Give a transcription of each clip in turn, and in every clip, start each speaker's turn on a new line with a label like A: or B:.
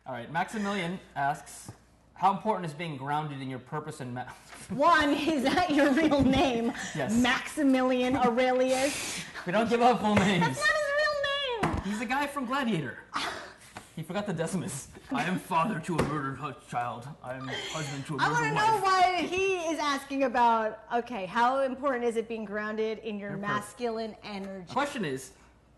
A: All right, Maximilian asks, how important is being grounded in your purpose and...
B: One, is that your real name?
A: Yes.
B: Maximilian Aurelius?
A: We don't give out full names.
B: That's not his real name!
A: He's the guy from Gladiator. He forgot the Decimus. I am father to a murdered child. I am husband to a murdered wife.
B: I want to know why he is asking about, okay, how important is it being grounded in your masculine energy?
A: The question is,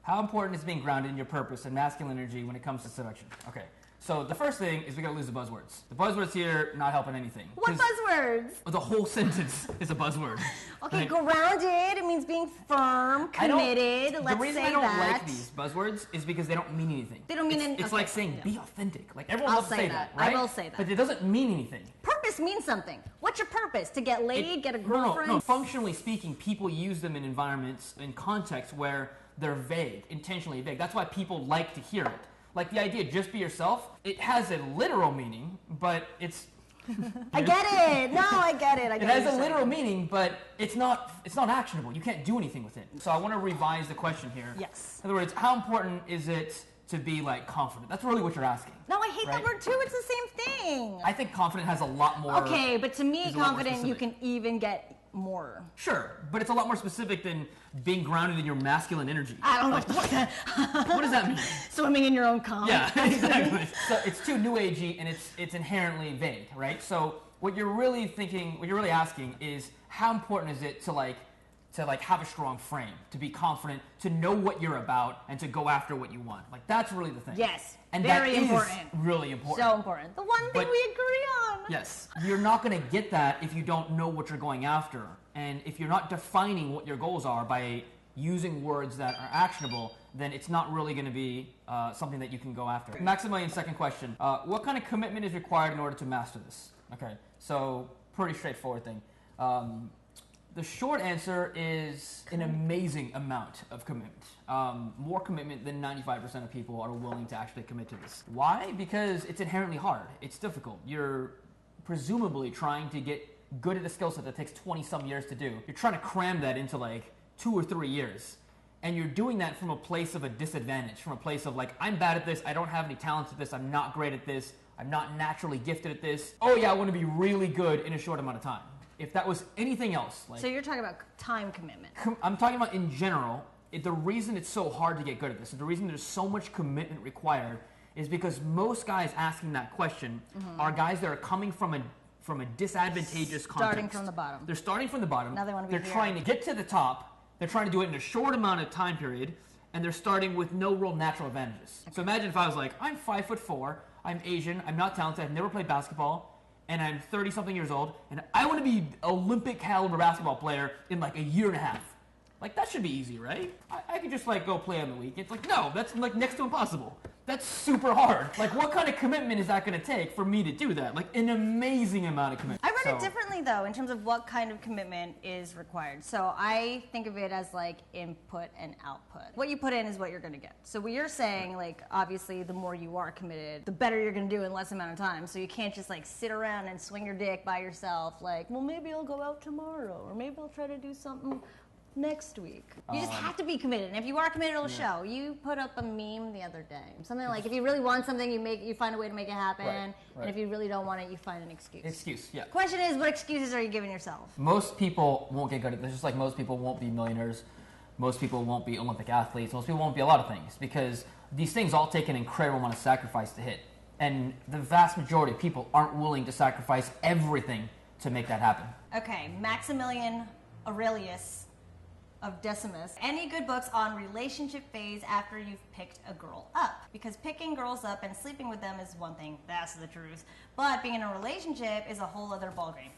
A: how important is being grounded in your purpose and masculine energy when it comes to seduction? Okay, so the first thing is we gotta lose the buzzwords. The buzzwords here, not helping anything.
B: What buzzwords?
A: The whole sentence is a buzzword.
B: Okay,
A: Like,
B: grounded, it means being firm, committed, let's say that.
A: The reason I don't like these buzzwords is because they don't mean anything.
B: They don't mean anything.
A: It's like saying, be authentic. Like, everyone loves to say that, right?
B: I will say that.
A: But it doesn't mean anything.
B: Purpose means something. What's your purpose? To get laid, get a girlfriend?
A: No. Functionally speaking, people use them in environments, in contexts where they're vague, intentionally vague. That's why people like to hear it. Like the idea, just be yourself, it has a literal meaning, but it's...
B: I get it. No, I get it.
A: It has a literal meaning, but it's not actionable. You can't do anything with it. So I want to revise the question here.
B: Yes.
A: In other words, how important is it to be like confident? That's really what you're asking.
B: No, I hate that word too. It's the same thing.
A: I think confident has a lot more...
B: Okay, but to me, confident, you can even get more.
A: Sure, but it's a lot more specific than being grounded in your masculine energy.
B: I don't know
A: what does that mean?
B: Swimming in your own cum.
A: Yeah, exactly. So it's too new agey and it's inherently vague, right? So what you're really thinking, what you're really asking is how important is it to have a strong frame, to be confident, to know what you're about, and to go after what you want. Like that's really the thing.
B: Yes,
A: and
B: very
A: that
B: important.
A: Is really important.
B: So important. The one thing we agree on.
A: Yes, you're not going to get that if you don't know what you're going after, and if you're not defining what your goals are by using words that are actionable, then it's not really going to be something that you can go after. Maximilian's second question: what kind of commitment is required in order to master this? Okay, so pretty straightforward thing. The short answer is an amazing amount of commitment. More commitment than 95% of people are willing to actually commit to this. Why? Because it's inherently hard. It's difficult. You're presumably trying to get good at a skill set that takes 20-some years to do. You're trying to cram that into like 2 or 3 years. And you're doing that from a place of a disadvantage, from a place of like, I'm bad at this, I don't have any talents at this, I'm not great at this, I'm not naturally gifted at this. Oh yeah, I want to be really good in a short amount of time. If that was anything else, like...
B: So you're talking about time commitment.
A: I'm talking about in general. The reason it's so hard to get good at this, and the reason there's so much commitment required, is because most guys asking that question are guys that are coming from a disadvantageous context.
B: Starting from the bottom.
A: They're starting from the bottom.
B: Now they want to be
A: They're trying to get to the top. They're trying to do it in a short amount of time period, and they're starting with no real natural advantages. Okay. So imagine if I was like, I'm 5'4", I'm Asian, I'm not talented, I've never played basketball, and I'm 30-something years old, and I want to be an Olympic caliber basketball player in like a year and a half. Like, that should be easy, right? I could just like go play on the weekend. It's like, no, that's like next to impossible. That's super hard. Like, what kind of commitment is that going to take for me to do that? Like, an amazing amount of commitment.
B: I read it differently, though, in terms of what kind of commitment is required. So I think of it as, like, input and output. What you put in is what you're going to get. So what you're saying, like, obviously, the more you are committed, the better you're going to do in less amount of time. So you can't just, like, sit around and swing your dick by yourself, like, well, maybe I'll go out tomorrow, or maybe I'll try to do something next week. You just have to be committed, and if you are committed, it'll show. You put up a meme the other day, something like, if you really want something, you find a way to make it happen,
A: right.
B: And if you really don't want it, you find an excuse.
A: Yeah.
B: Question is, what excuses are you giving yourself?
A: Most people won't get good at this, just like most people won't be millionaires, most people won't be Olympic athletes, most people won't be a lot of things, because these things all take an incredible amount of sacrifice to hit, and the vast majority of people aren't willing to sacrifice everything to make that happen.
B: Okay, Maximilian Aurelius of Decimus. Any good books on relationship phase after you've picked a girl up? Because picking girls up and sleeping with them is one thing, that's the truth. But being in a relationship is a whole other ballgame.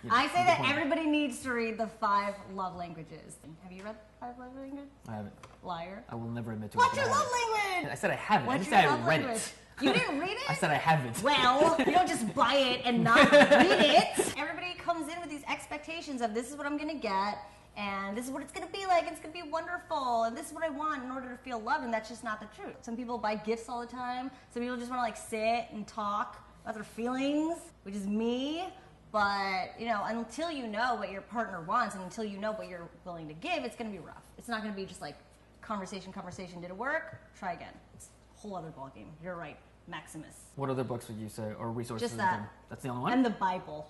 B: Yeah, I say that everybody needs to read the 5 love languages. Have you read 5 love languages?
A: I haven't.
B: Liar.
A: I will never admit to it.
B: What's your love language?
A: I said I haven't.
B: What's
A: I just said I read
B: language?
A: it.
B: You didn't read it?
A: I said I haven't.
B: Well, you don't just buy it and not read it. Everybody comes in with these expectations of, this is what I'm going to get, and this is what it's going to be like, it's going to be wonderful, and this is what I want in order to feel loved, and that's just not the truth. Some people buy gifts all the time. Some people just want to like sit and talk about their feelings, which is me. But, you know, until you know what your partner wants and until you know what you're willing to give, it's going to be rough. It's not going to be just like conversation, did it work? Try again. It's a whole other ballgame. You're right. Maximus.
A: What other books would you say, or resources?
B: Just that.
A: That's the only one?
B: And the Bible.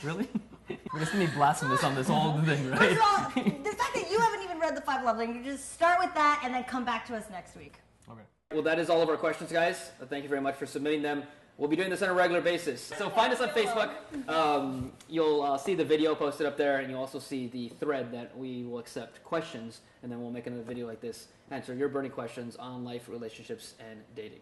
A: Really? We're just going to be blasphemous on this whole thing, right?
B: First of all, the fact that you haven't even read the 5 love languages, you just start with that and then come back to us next week.
A: Okay. Well, that is all of our questions, guys. Thank you very much for submitting them. We'll be doing this on a regular basis. So find us on Facebook. You'll see the video posted up there, and you'll also see the thread that we will accept questions, and then we'll make another video like this, answer your burning questions on life, relationships, and dating.